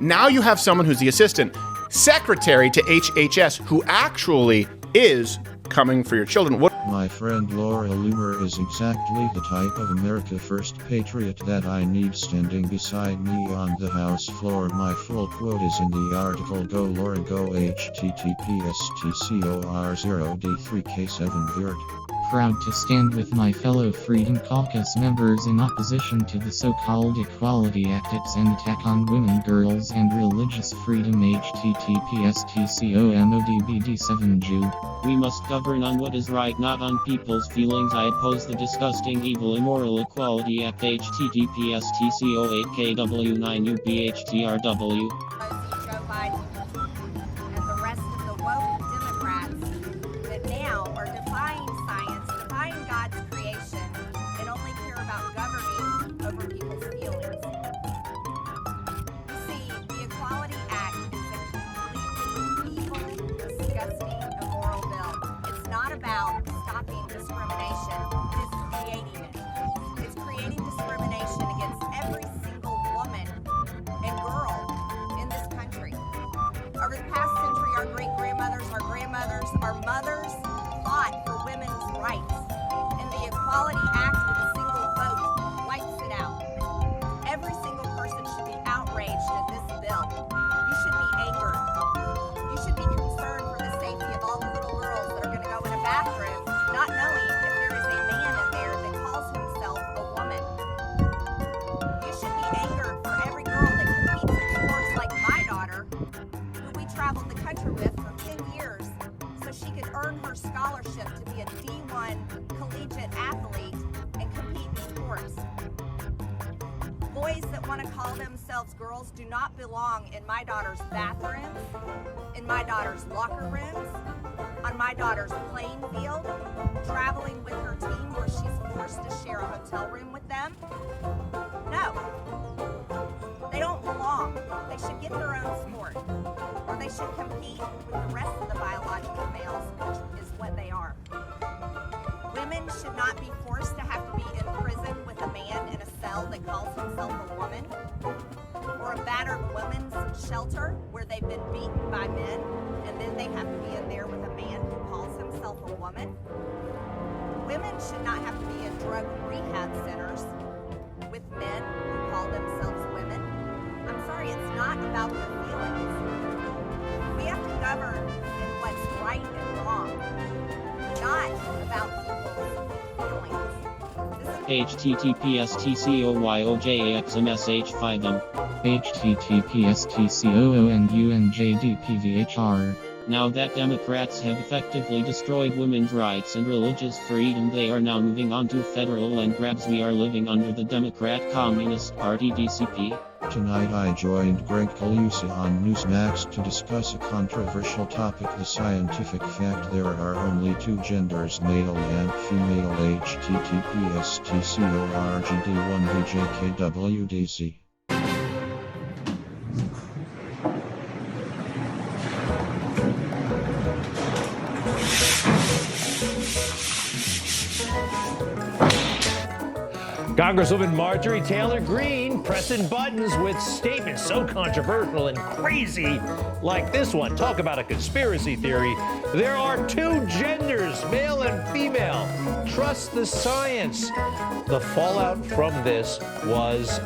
Now you have someone who's the assistant secretary to HHS who actually is coming for your children. My friend Laura Loomer is exactly the type of America First patriot that I need standing beside me on the House floor. My full quote is in the article. Go Laura go, https://TCOR0D3K7 Proud to stand with my fellow Freedom Caucus members in opposition to the so-called Equality Act. It's an attack on women, girls, and religious freedom. https://TCOMODBD7Jew. We must govern on what is right, not on people's feelings. I oppose the disgusting, evil, immoral Equality Act. https://TCO8K9UBHTRW. Joe Biden and the rest of the woke Democrats that now are defying science, defying God's creation, and only care about governing over people's feelings. You see, the Equality Act is a completely evil, disgusting, immoral bill. It's not about stopping discrimination, it is creating it. It's creating discrimination against every single woman and girl in this country. Over the past century, our great-grandmothers, our grandmothers, our mothers fought for women's rights. And the Equality Act with a single vote wipes it out. Every single person should be outraged at this bill. You should be angered. You should be concerned for the safety of all the little girls that are going to go in a bathroom not knowing if there is a man in there that calls himself a woman. You should be angered for every girl that competes in sports like my daughter, who we traveled the country with for 10 years so she could earn her scholarship to be a D1 collegiate athlete and compete in sports. Boys that want to call themselves girls do not belong in my daughter's bathrooms, in my daughter's locker rooms, on my daughter's playing field, traveling with her team where she's forced to share a hotel room with them. No. They don't belong. They should get their own sport. Or they should compete with the rest of the biological males, which is what they are. Women should not be forced to have to be in prison with a man in a cell that calls himself a woman. Or a battered women's shelter where they've been beaten by men and then they have to be in there with a man who calls himself a woman. Women should not have to be in drug rehab centers with men who call themselves women. I'm sorry, it's not about their feelings. We have to govern in what's right and wrong, not about people's feelings. https://TCOYOJAXMSH5M. https://TCOONUNJDPVHR. Now that Democrats have effectively destroyed women's rights and religious freedom, they are now moving on to federal land grabs. We are living under the Democrat Communist Party DCP. Tonight I joined gregkellyusa on Newsmax to discuss a controversial topic, the scientific fact there are only two genders, male and female. https://TCORGD1VJKWDZ. Congresswoman Marjorie Taylor Greene pressing buttons with statements so controversial and crazy like this one. Talk about a conspiracy theory. There are two genders, male and female. Trust the science. The fallout from this was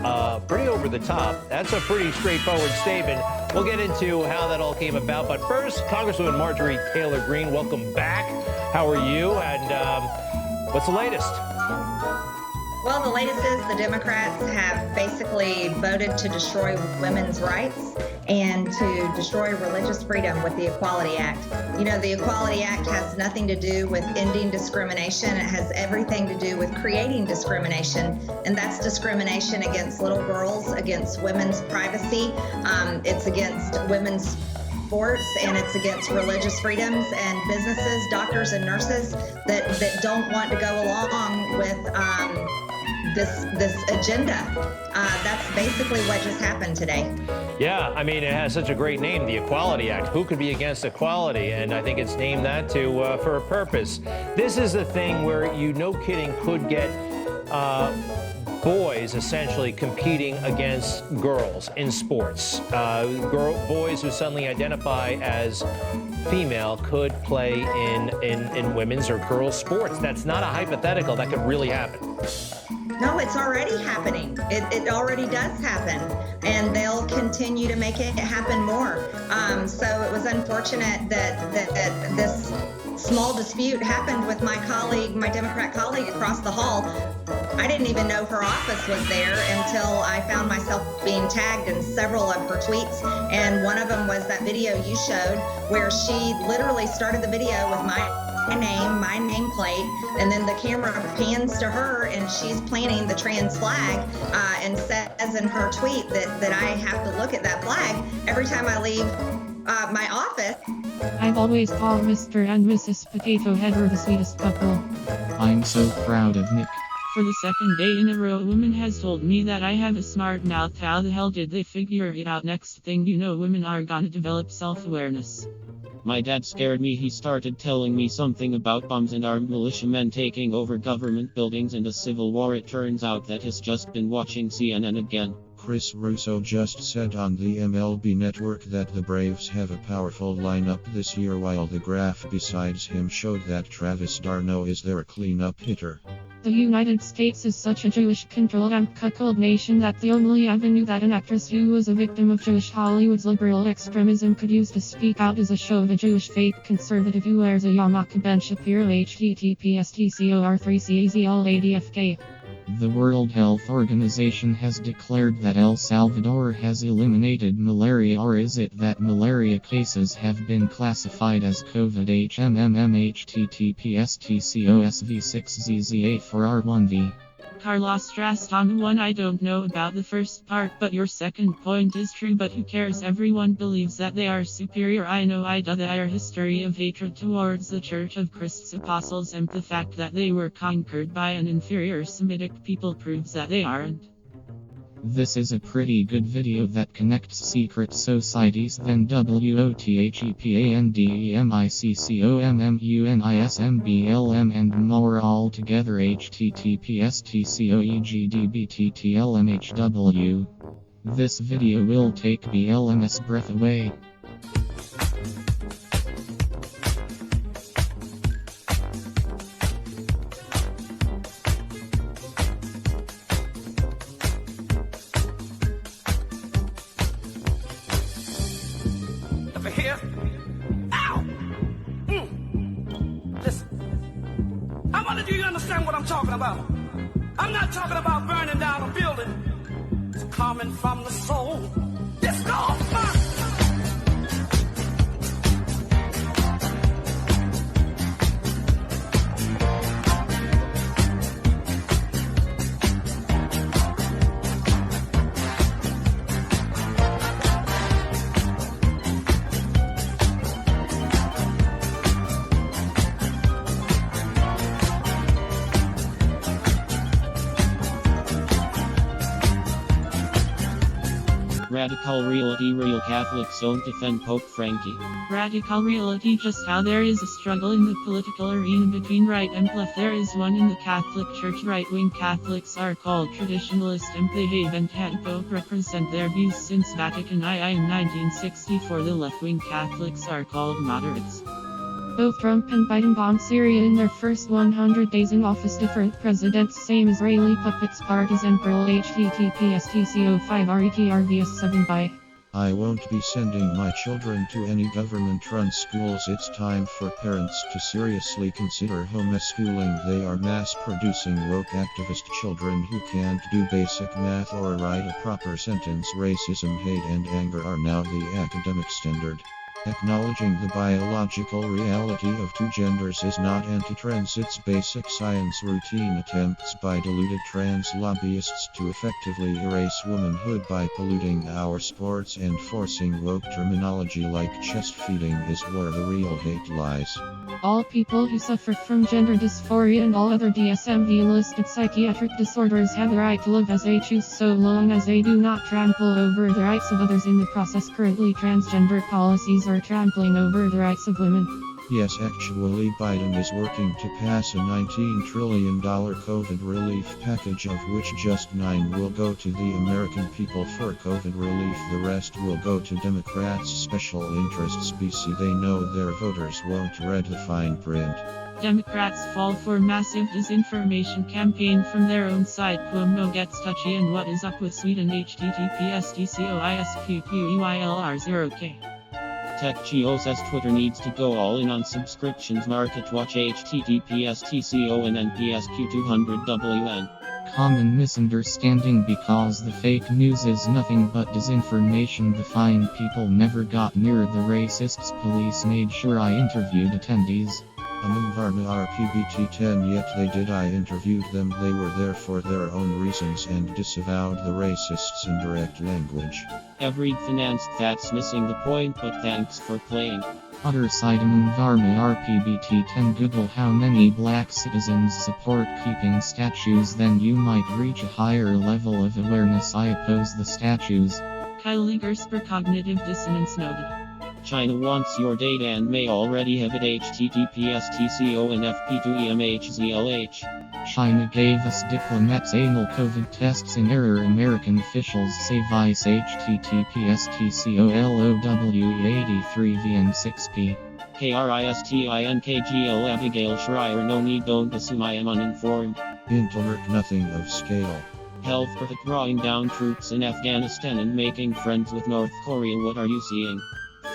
pretty over the top. That's a pretty straightforward statement. We'll get into how that all came about. But first, Congresswoman Marjorie Taylor Greene, welcome back. How are you? And what's the latest? Well, the latest is the Democrats have basically voted to destroy women's rights and to destroy religious freedom with the Equality Act. You know, the Equality Act has nothing to do with ending discrimination. It has everything to do with creating discrimination, and that's discrimination against little girls, against women's privacy. It's against women's sports, and it's against religious freedoms and businesses, doctors and nurses that don't want to go along with this agenda. That's basically what just happened today. Yeah, I mean, it has such a great name, the Equality Act. Who could be against equality? And I think it's named that for a purpose. This is a thing where you, no kidding, could get boys essentially competing against girls in sports. Boys who suddenly identify as female could play in women's or girls' sports. That's not a hypothetical. That could really happen. No, it's already happening. It already does happen, and they'll continue to make it happen more. So it was unfortunate that this small dispute happened with my colleague, my Democrat colleague across the hall. I didn't even know her office was there until I found myself being tagged in several of her tweets. And one of them was that video you showed where she literally started the video with my name, my nameplate, and then the camera pans to her and she's planting the trans flag and says in her tweet that I have to look at that flag every time I leave my office. I've always called Mr. and Mrs. Potato Head the sweetest couple. I'm so proud of Nick. For the second day in a row, a woman has told me that I have a smart mouth. How the hell did they figure it out? Next thing you know, women are gonna develop self-awareness. My dad scared me. He started telling me something about bombs and armed militiamen taking over government buildings and a civil war. It turns out that he's just been watching CNN again. Chris Russo just said on the MLB network that the Braves have a powerful lineup this year, while the graph besides him showed that Travis d'Arnaud is their cleanup hitter. The United States is such a Jewish-controlled and cuckold nation that the only avenue that an actress who was a victim of Jewish Hollywood's liberal extremism could use to speak out is a show of a Jewish fake conservative who wears a yarmulke. Ben Shapiro, https://tcor3cazladfk. The World Health Organization has declared that El Salvador has eliminated malaria, or is it that malaria cases have been classified as COVID https://tcosv6zz8 Carlos stressed on one. I don't know about the first part, but your second point is true, but who cares? Everyone believes that they are superior. I know their history of hatred towards the Church of Christ's Apostles, and the fact that they were conquered by an inferior Semitic people proves that they aren't. This is a pretty good video that connects secret societies than WOTHEPANDEMICCOMMUNISMBLM and more all together. https://tcoegdbttlmhw. This video will take BLM's breath away. Here. Ow! Listen, I wonder, do you understand what I'm talking about? I'm not talking about burning down a building. It's coming from the soul. It's called fire. Radical Reality. Real Catholics don't defend Pope Frankie. Radical reality. Just how there is a struggle in the political arena between right and left, there is one in the Catholic Church. Right-wing Catholics are called traditionalist, and they haven't had Pope represent their views since Vatican II in 1964. The left-wing Catholics are called moderates. Both Trump and Biden bombed Syria in their first 100 days in office. Different presidents, same Israeli puppets. Partisan girl. https://tco5retrvs7 by. I won't be sending my children to any government-run schools. It's time for parents to seriously consider homeschooling. They are mass-producing woke activist children who can't do basic math or write a proper sentence. Racism, hate, and anger are now the academic standard. Acknowledging the biological reality of two genders is not anti-trans, it's basic science. Routine attempts by deluded trans lobbyists to effectively erase womanhood by polluting our sports and forcing woke terminology like chest feeding is where the real hate lies. All people who suffer from gender dysphoria and all other DSM-listed psychiatric disorders have the right to live as they choose, so long as they do not trample over the rights of others in the process. Currently, transgender policies are trampling over the rights of women. Yes, actually, Biden is working to pass a $19 trillion COVID relief package, of which just 9 will go to the American people for COVID relief. The rest will go to Democrats' special interests. BC, they know their voters won't read the fine print. Democrats fall for massive disinformation campaign from their own site. Cuomo gets touchy, and what is up with Sweden? https://tcoisqeyr0k. TechGeo says Twitter needs to go all in on subscriptions. Market watch https://TCO&NPSQ200WN. Common misunderstanding because the fake news is nothing but disinformation. The fine people never got near the racists. Police made sure I interviewed attendees. RPBT10, yet they did. I interviewed them. They were there for their own reasons and disavowed the racists in direct language. Everything that's missing the point, but thanks for playing. Other side RPBT10 Google how many black citizens support keeping statues, then you might reach a higher level of awareness. I oppose the statues. Kylie Gersper cognitive dissonance noted. China wants your data and may already have it. https://TCO&FP2EMHZLH. China gave us diplomats anal COVID tests in error. American officials say vice. https://TCOLOWE83VN6P. KRISTINKGL Abigail Schreier. No need, don't assume I am uninformed. Intellect nothing of scale. Health Perfect drawing down troops in Afghanistan and making friends with North Korea. What are you seeing?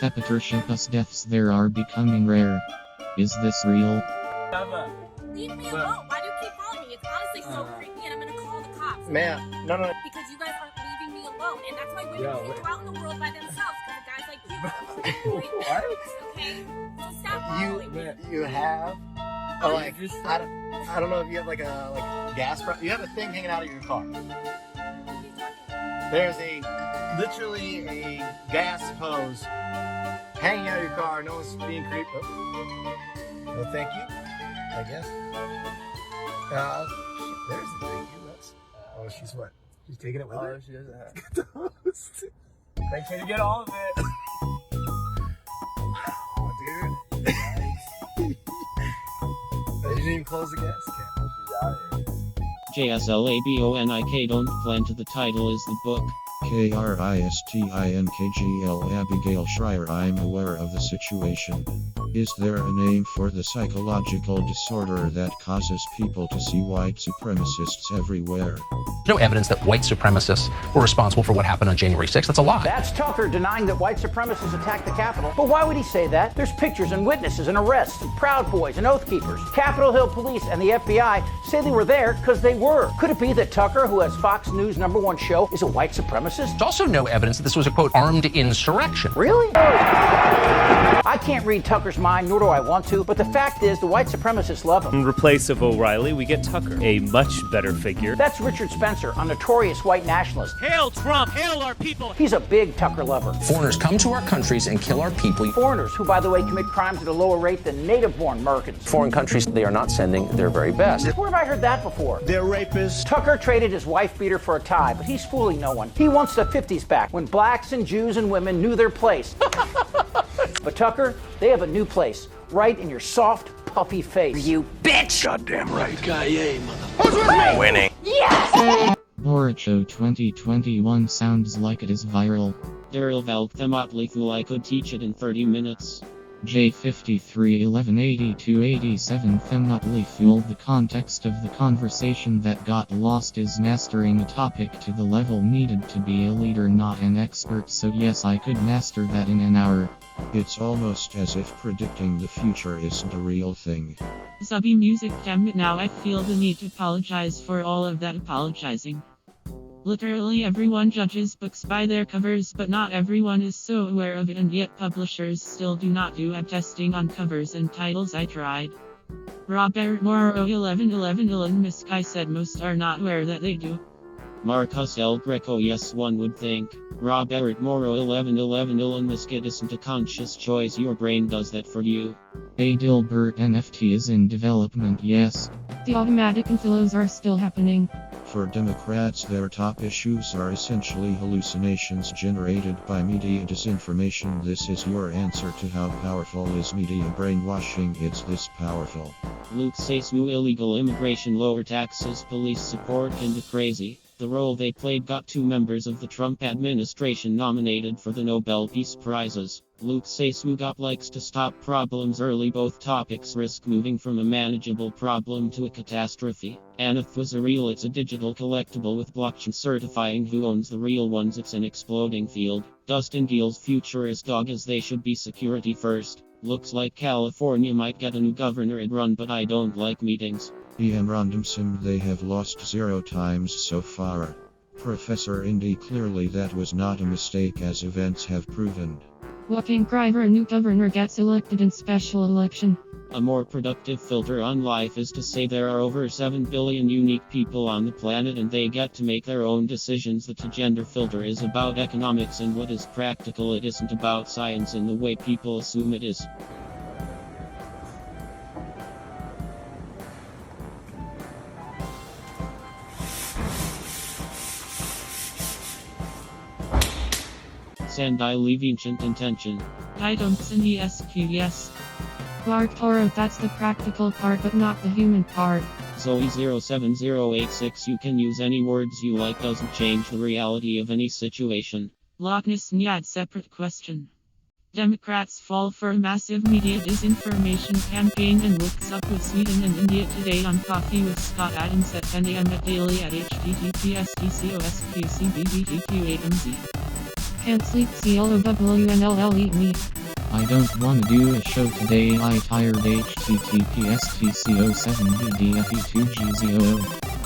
Thepatorshippus deaths there are becoming rare. Is this real? Leave me alone. Why do you keep following me? It's honestly so creepy, and I'm gonna call the cops. Man, no. Because you guys aren't leaving me alone, and that's why women can't go out in the world by themselves, because of guys like you. What? Okay? So stop following me. You have? Oh, like, I don't know if you have like a gas. You have a thing hanging out of your car. There's literally a gas hose hanging out of your car. No one's being creeped. Oh. Well, thank you, I guess. There's the thank you. Oh, she's what? She's taking it with her? Oh, she doesn't have it. Make sure you get all of it. Oh, dude. Nice. They didn't even close the gas can. She's out here. JSLABONIK don't plan to. The title is the book. KRISTINKGL Abigail Schreier. I'm aware of the situation. Is there a name for the psychological disorder that causes people to see white supremacists everywhere? No evidence that white supremacists were responsible for what happened on January 6th. That's a lie. That's Tucker denying that white supremacists attacked the Capitol. But why would he say that? There's pictures and witnesses and arrests and Proud Boys and Oath Keepers. Capitol Hill Police and the FBI say they were there because they were. Could it be that Tucker, who has Fox News' #1 show, is a white supremacist? There's also no evidence that this was a, quote, armed insurrection. Really? I can't read Tucker's mind, nor do I want to, but the fact is the white supremacists love him. In replace of O'Reilly, we get Tucker, a much better figure. That's Richard Spencer, a notorious white nationalist. Hail Trump! Hail our people! He's a big Tucker lover. Foreigners come to our countries and kill our people. Foreigners, who, by the way, commit crimes at a lower rate than native-born Americans. Foreign countries, they are not sending their very best. Where have I heard that before? They're rapists. Tucker traded his wife beater for a tie, but he's fooling no one. He wants the 50s back, when blacks and Jews and women knew their place. But Tucker, they have a new place, right in your soft, puffy face. You bitch! Goddamn right. Who's with me? Winning. Yes! Loricho 2021 sounds like it is viral. Daryl Valk the Motley Fool. I could teach it in 30 minutes. J53118287 Themotley Fool. The context of the conversation that got lost is mastering a topic to the level needed to be a leader, not an expert, so yes, I could master that in an hour. It's almost as if predicting the future isn't a real thing. Zubby music, damn it, now I feel the need to apologize for all of that apologizing. Literally everyone judges books by their covers, but not everyone is so aware of it, and yet publishers still do not do ab testing on covers and titles. I tried. Robert Morrow 1111 Elon Musk. I said most are not aware that they do. Marcus L. Greco, yes, one would think. Robert Morrow 1111 Elon Musk, it isn't a conscious choice, your brain does that for you. A Dilbert NFT is in development, yes. The automatic inflows are still happening. For Democrats, their top issues are essentially hallucinations generated by media disinformation. This is your answer to how powerful is media brainwashing. It's this powerful. Luke Sesmu, illegal immigration, lower taxes, police support, and the crazy. The role they played got 2 members of the Trump administration nominated for the Nobel Peace Prizes. Luke Sesmu likes to stop problems early. Both topics risk moving from a manageable problem to a catastrophe. Aneth was a real, it's a digital collectible with blockchain certifying who owns the real ones. It's an exploding field. Dustin Geel's future is dog as they should be security first. Looks like California might get a new governor and run, but I don't like meetings. EM random sim, they have lost 0 times so far. Professor Indy, clearly that was not a mistake as events have proven. Looking Criver, a new governor gets elected in special election. A more productive filter on life is to say there are over 7 billion unique people on the planet and they get to make their own decisions. The gender filter is about economics and what is practical. It isn't about science in the way people assume it is. Sandai leave ancient intention. I don't see yes. Clark Toro, that's the practical part but not the human part. Zoe 07086, you can use any words you like, doesn't change the reality of any situation. Loch Ness Nyad, separate question. Democrats fall for a massive media disinformation campaign and what's up with Sweden and India today on Coffee with Scott Adams at 10 a.m. at daily at https://tcosqcbbtq8mz. Can't sleep, CLOWNLL eat me. I don't wanna do a show today, I tired https://tco7ddfe2gzoo.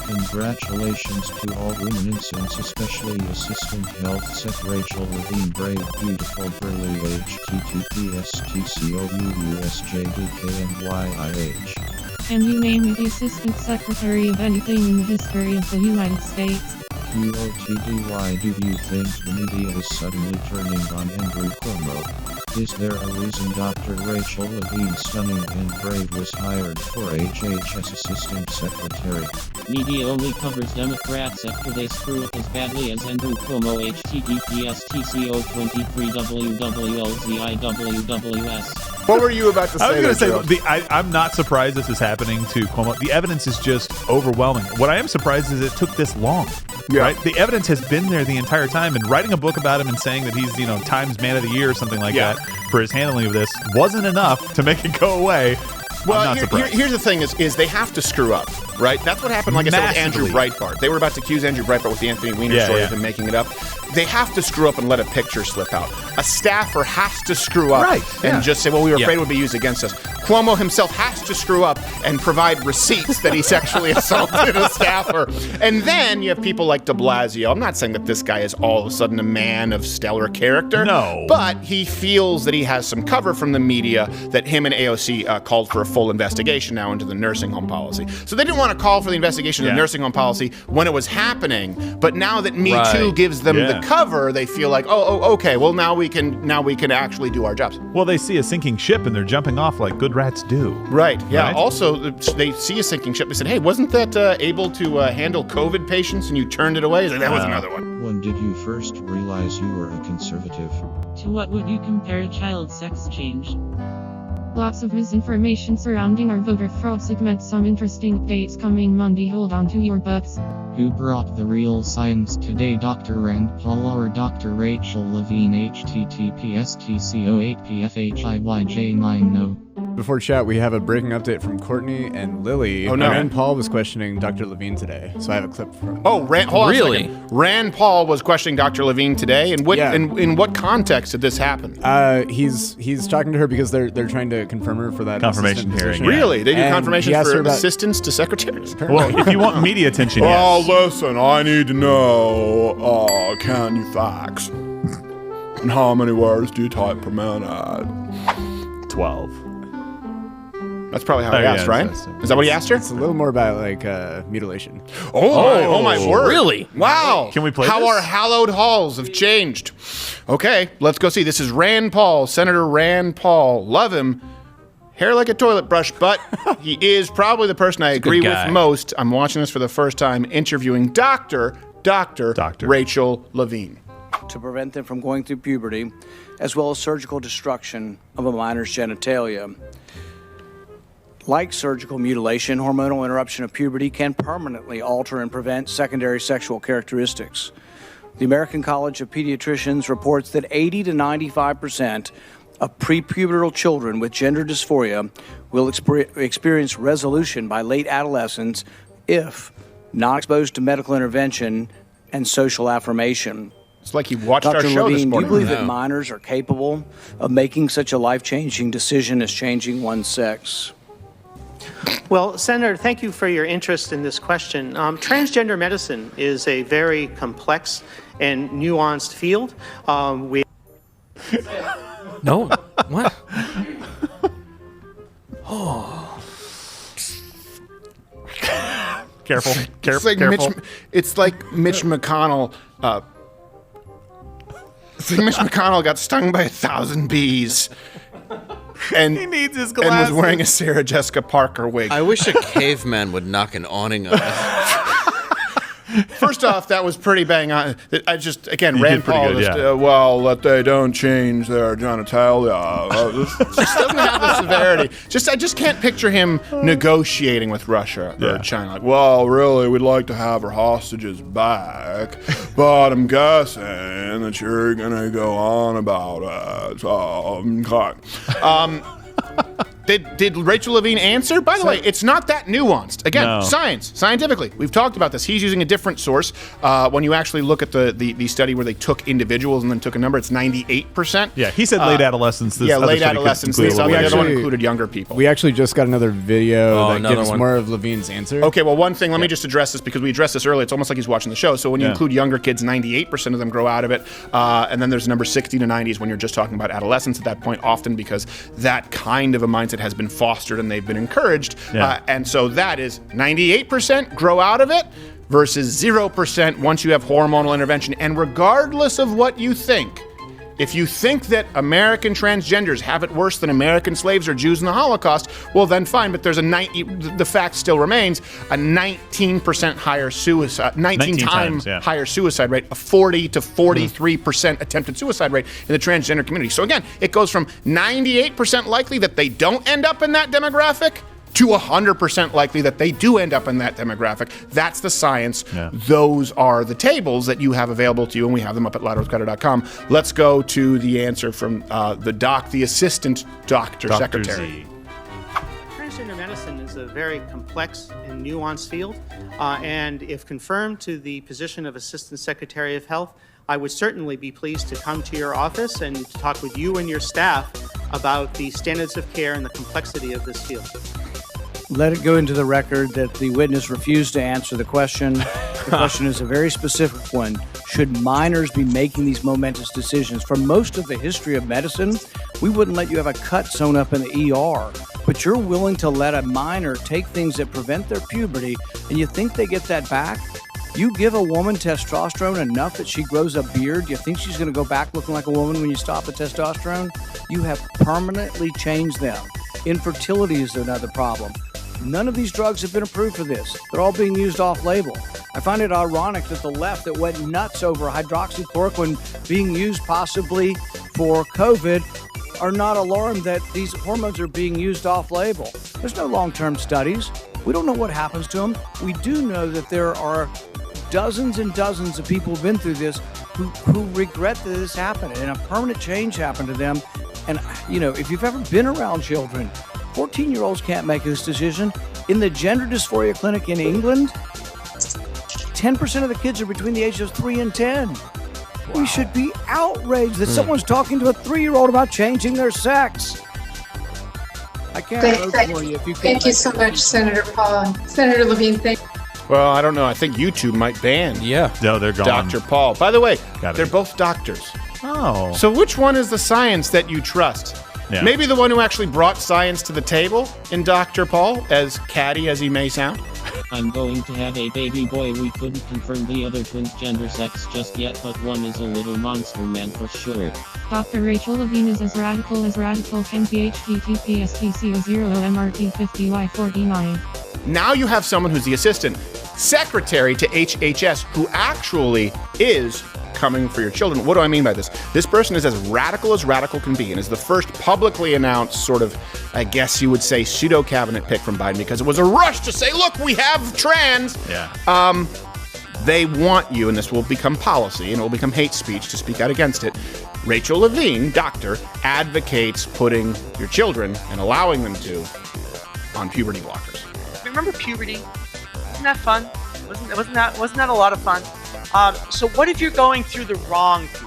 Congratulations to all ruminants, especially Assistant Health Sec Rachel Levine, brave, beautiful, burly, https://tcouSJDKNYIH. Can you name me the Assistant Secretary of anything in the history of the United States? QOTDY, do you think the media is suddenly turning on Andrew Cuomo? Is there a reason Dr. Rachel Levine, stunning and brave, was hired for HHS Assistant Secretary? Media only covers Democrats after they screw up as badly as Andrew Cuomo. https://tco23wwlziwws. What were you about to say? I was going to say, I'm not surprised this is happening to Cuomo. The evidence is just overwhelming. What I am surprised is it took this long. Yeah. Right? The evidence has been there the entire time, and writing a book about him and saying that he's, Times Man of the Year or something like that for his handling of this wasn't enough to make it go away. Well, here's the thing: is they have to screw up, right? That's what happened. Like I said, with Andrew Breitbart, they were about to accuse Andrew Breitbart with the Anthony Weiner story of him making it up. They have to screw up and let a picture slip out. A staffer has to screw up and just say, "Well, we were afraid it would be used against us." Cuomo himself has to screw up and provide receipts that he sexually assaulted a staffer. And then you have people like de Blasio. I'm not saying that this guy is all of a sudden a man of stellar character. No. But he feels that he has some cover from the media that him and AOC called for a full investigation now into the nursing home policy. So they didn't want to call for the investigation of the nursing home policy when it was happening. But now that Me Too gives them the cover, they feel like, okay, well now we can actually do our jobs. Well, they see a sinking ship and they're jumping off like good rats do. Right. Yeah. Right? Also, they see a sinking ship. They said, "Hey, wasn't that able to handle COVID patients and you turned it away?" Like, that was another one. When did you first realize you were a conservative? To what would you compare child sex change? Lots of misinformation surrounding our voter fraud segment. Some interesting updates coming Monday. Hold on to your butts. Who brought the real science today? Dr. Rand Paul or Dr. Rachel Levine? https://tco8pfhiyj9no. Before chat, we have a breaking update from Courtney and Lily. Oh, no. Rand Paul was questioning Dr. Levine today, so I have a clip from. Hold on a second. Rand Paul was questioning Dr. Levine today, and in what context did this happen? He's talking to her because they're trying to confirm her for that confirmation hearing. Really? They do confirmations for assistants to secretaries? Well, if you want media attention, yes. Oh, listen, I need to know, can you fax? And how many words do you type per minute? 12. That's probably how he asked, right? Is that what he asked her? It's a little more about like mutilation. Oh my word! Really? Wow! Can we play How this? our hallowed halls have changed. Okay, let's go see. This is Rand Paul, Senator Rand Paul. Love him. Hair like a toilet brush, but he is probably the person I agree with most. I'm watching this for the first time, interviewing Dr. Rachel Levine. To prevent them from going through puberty, as well as surgical destruction of a minor's genitalia. Like surgical mutilation, hormonal interruption of puberty can permanently alter and prevent secondary sexual characteristics. The American College of Pediatricians reports that 80 to 95% of prepubertal children with gender dysphoria will experience resolution by late adolescence if not exposed to medical intervention and social affirmation. It's like you watched Dr. our show Levine, this morning. do you believe that minors are capable of making such a life-changing decision as changing one's sex? Well, Senator, thank you for your interest in this question. Transgender medicine is a very complex and nuanced field. No. What? Oh. Careful. It's like careful. It's like Mitch McConnell. It's like Mitch McConnell got stung by 1,000 bees. And he needs his and glasses. was wearing a Sarah Jessica Parker wig. I wish a caveman would knock an awning on us. First off, that was pretty bang on. I just, again, You Rand did pretty Paul good, just, yeah. well, that they don't change their genitalia. This just doesn't have the severity. I just can't picture him negotiating with Russia or China. Like, well, really, we'd like to have our hostages back, but I'm guessing that you're going to go on about it. Did Rachel Levine answer? By the way, it's not that nuanced. Again, No. scientifically, we've talked about this. He's using a different source. When you actually look at the study where they took individuals and then took a number, it's 98%. Yeah, he said late adolescence. This Yeah, other late study could adolescence. include a The little other bit. one included younger people. We actually just got another video that another gives one. more of Levine's answer. Okay, well, one thing, let me just address this because we addressed this earlier. It's almost like he's watching the show. So when you Yeah. include younger kids, 98% of them grow out of it. And then there's number 60 to 90s when you're just talking about adolescence at that point, often because that kind of a mindset has been fostered and they've been encouraged. Yeah. And so that is 98% grow out of it versus 0% once you have hormonal intervention. And regardless of what you think, if you think that American transgenders have it worse than American slaves or Jews in the Holocaust, well then fine, but there's the fact still remains, a 19% higher suicide, 19 times higher suicide rate, a 40 to 43% attempted suicide rate in the transgender community. So again, it goes from 98% likely that they don't end up in that demographic to 100% likely that they do end up in that demographic. That's the science. Yeah. Those are the tables that you have available to you, and we have them up at louderwithcutter.com. Let's go to the answer from the assistant doctor secretary. Transgender medicine is a very complex and nuanced field, and if confirmed to the position of Assistant Secretary of Health, I would certainly be pleased to come to your office and to talk with you and your staff about the standards of care and the complexity of this field. Let it go into the record that the witness refused to answer the question. The question is a very specific one. Should minors be making these momentous decisions? For most of the history of medicine, we wouldn't let you have a cut sewn up in the ER. But you're willing to let a minor take things that prevent their puberty, and you think they get that back? You give a woman testosterone enough that she grows a beard, you think she's going to go back looking like a woman when you stop the testosterone? You have permanently changed them. Infertility is another problem. None of these drugs have been approved for this. They're all being used off-label. I find it ironic that the left that went nuts over hydroxychloroquine being used possibly for COVID are not alarmed that these hormones are being used off-label. There's no long-term studies. We don't know what happens to them. We do know that there are dozens and dozens of people who've been through this who regret that this happened and a permanent change happened to them. And, you know, if you've ever been around children, 14-year-olds can't make this decision. In the gender dysphoria clinic in England, 10% of the kids are between the ages of 3 and 10. Wow. We should be outraged that someone's talking to a 3-year-old about changing their sex. I can't vote for you if you can't. Thank you so much, Senator Paul. Senator Levine, thank you. Well, I don't know. I think YouTube might ban No, they're gone. Dr. Paul. By the way, Gotta they're be. both doctors. Oh. So which one is the science that you trust? Yeah. Maybe the one who actually brought science to the table in Dr. Paul, as catty as he may sound. I'm going to have a baby boy. We couldn't confirm the other twin's gender sex just yet, but one is a little monster man for sure. Dr. Rachel Levine is as radical can be. https://TCO0MRT50Y49. Now you have someone who's the assistant secretary to HHS who actually is coming for your children. What do I mean by this? This person is as radical can be and is the first publicly announced sort of, I guess you would say, pseudo-cabinet pick from Biden because it was a rush to say, look, we have trans. Yeah. They want you, and this will become policy, and it will become hate speech to speak out against it. Rachel Levine, doctor, advocates putting your children and allowing them to on puberty blockers. Remember puberty? Wasn't that fun? Wasn't that a lot of fun? So what if you're going through the wrong puberty?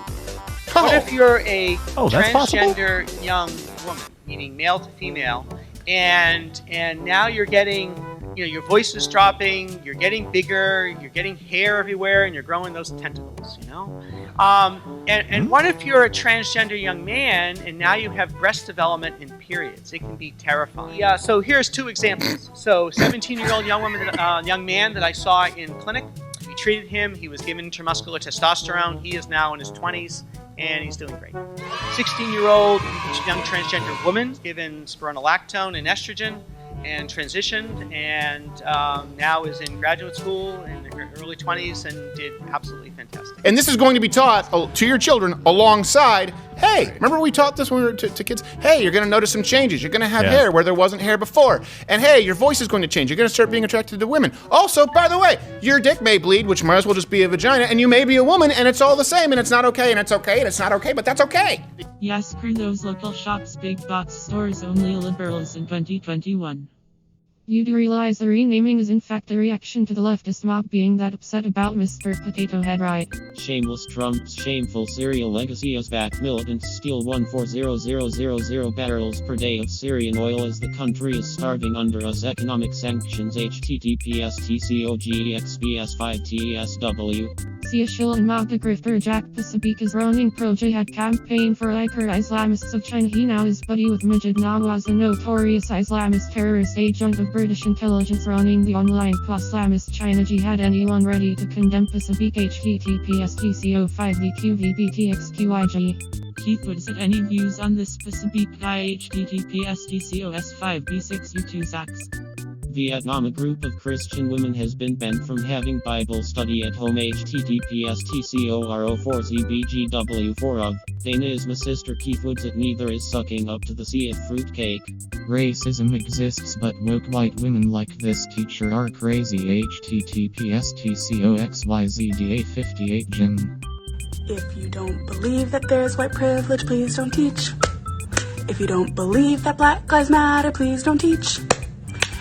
What if you're a transgender young woman, meaning male to female, and now you're getting, your voice is dropping, you're getting bigger, you're getting hair everywhere, and you're growing those tentacles, And what if you're a transgender young man, and now you have breast development in periods? It can be terrifying. Yeah. So here's two examples. So 17-year-old young man that I saw in clinic. We treated him. He was given intramuscular testosterone. He is now in his 20s, and he's doing great. 16-year-old young transgender woman given spironolactone and estrogen and transitioned, and now is in graduate school in her early 20s and did absolutely fantastic. And this is going to be taught to your children alongside, hey, remember we taught this when we were to kids? Hey, you're going to notice some changes. You're going to have hair where there wasn't hair before. And hey, your voice is going to change. You're going to start being attracted to women. Also, by the way, your dick may bleed, which might as well just be a vagina, and you may be a woman, and it's all the same, and it's not okay, and it's okay, and it's not okay, but that's okay. Yes, screw those local shops, big box stores, only liberals in 2021. You do realize the renaming is in fact a reaction to the leftist mob being that upset about Mr. Potato Head, right? Shameless Trump's shameful serial legacy is back. Militants steal 140,000 barrels per day of Syrian oil as the country is starving under US economic sanctions. https://TCOGXBS5TSW. See a shill and MAGA grifter Jack Pacific is running pro-jihad campaign for Iker Islamists of China. He now is buddy with Majid Nawaz, a notorious Islamist terrorist agent of British intelligence running the online Islamist China Jihad. Anyone ready to condemn Pacific? https://TCO5DQVBTXQIG. Keith, would set any views on this Pacific guy? https://TCOS5B6U2SAX. Vietnam, a group of Christian women has been banned from having Bible study at home. https://TCORO4ZBGW4 of. Dana is my sister. Keith Woods at neither is sucking up to the sea of fruitcake. Racism exists, but woke white women like this teacher are crazy. https://TCOXYZDA58 Jim. If you don't believe that there's white privilege, please don't teach. If you don't believe that Black Lives Matter, please don't teach.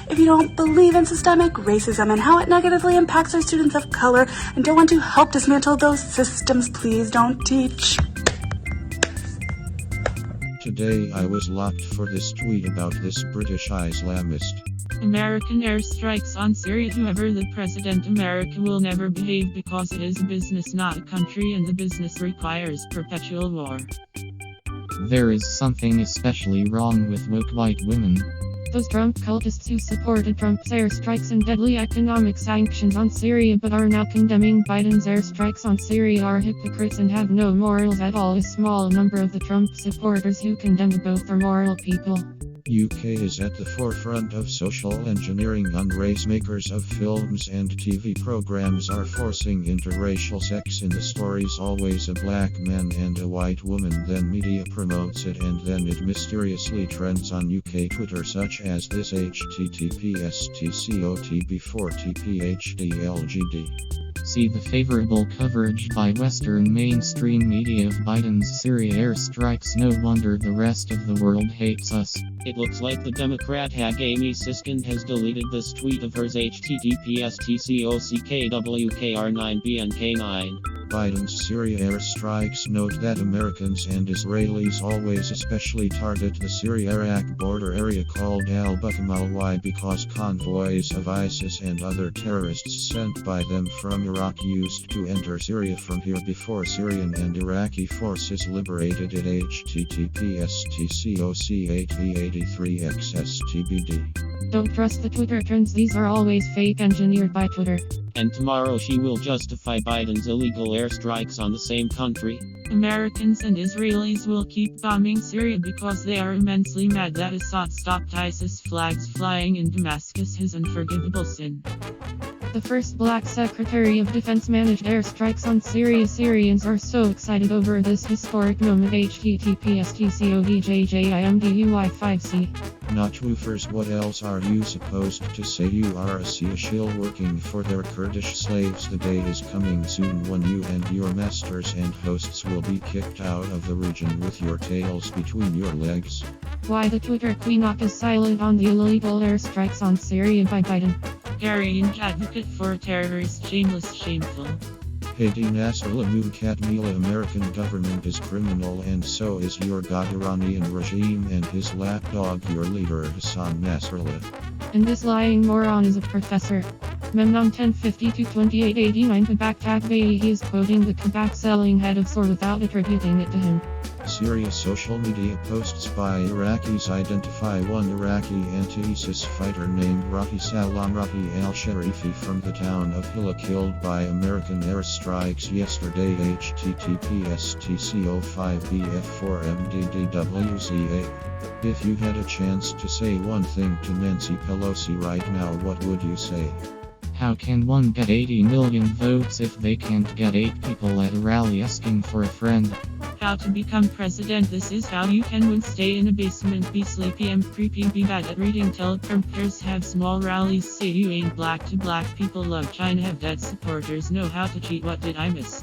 If you don't believe in systemic racism and how it negatively impacts our students of color and don't want to help dismantle those systems, please don't teach. Today I was locked for this tweet about this British Islamist. American airstrikes on Syria. Whoever the president, America will never behave because it is a business, not a country, and the business requires perpetual war. There is something especially wrong with woke white women. Those Trump cultists who supported Trump's airstrikes and deadly economic sanctions on Syria but are now condemning Biden's airstrikes on Syria are hypocrites and have no morals at all. A small number of the Trump supporters who condemn both are moral people. UK is at the forefront of social engineering on race. Makers of films and TV programs are forcing interracial sex in the stories. Always a black man and a white woman, then media promotes it and then it mysteriously trends on UK Twitter, such as this https://TCOTB4TPHDLGD. See the favorable coverage by Western mainstream media of Biden's Syria airstrikes. No wonder the rest of the world hates us. It looks like the Democrat hag Amy Siskind has deleted this tweet of hers. https://TCOCKWKR9BNK9. Biden's Syria airstrikes. Note that Americans and Israelis always especially target the Syria-Iraq border area called al-Bukamal. Why? Because convoys of ISIS and other terrorists sent by them from Iraq used to enter Syria from here before Syrian and Iraqi forces liberated it. https://TC-OC8V83XSTBD. Don't trust the Twitter trends, these are always fake, engineered by Twitter. And tomorrow she will justify Biden's illegal airstrikes on the same country. Americans and Israelis will keep bombing Syria because they are immensely mad that Assad stopped ISIS flags flying in Damascus, his unforgivable sin. The first black Secretary of Defense managed airstrikes on Syria. Syrians are so excited over this historic moment. https://TCOVJJIMDUI5C. Not woofers, what else are you supposed to say? You are a Sia shill working for their Kurdish slaves. The day is coming soon when you and your masters and hosts will be kicked out of the region with your tails between your legs. Why the Twitter Queenock is silent on the illegal airstrikes on Syria by Biden. Arrogant advocate for terrorists, shameless, shameful. Hedi Nasrallah Mubkatmila, American government is criminal and so is your God Iranian regime and his lapdog, your leader Hassan Nasrallah. And this lying moron is a professor. Memnon 1050-2889 Kabak Takbei. He is quoting the Kabak selling head of SOR without attributing it to him. Syria social media posts by Iraqis identify one Iraqi anti-ISIS fighter named Rahi Salam Rahi al-Sharifi from the town of Hilla killed by American airstrikes yesterday. https://TCO5BF4MDDWZA. If you had a chance to say one thing to Nancy Pelosi right now, what would you say? How can one get 80 million votes if they can't get 8 people at a rally asking for a friend? How to become president. This is how you can win. Stay in a basement, be sleepy and creepy, be bad at reading, tell Trumpers, have small rallies, say you ain't black to black people, love China, have dead supporters, know how to cheat. What did I miss?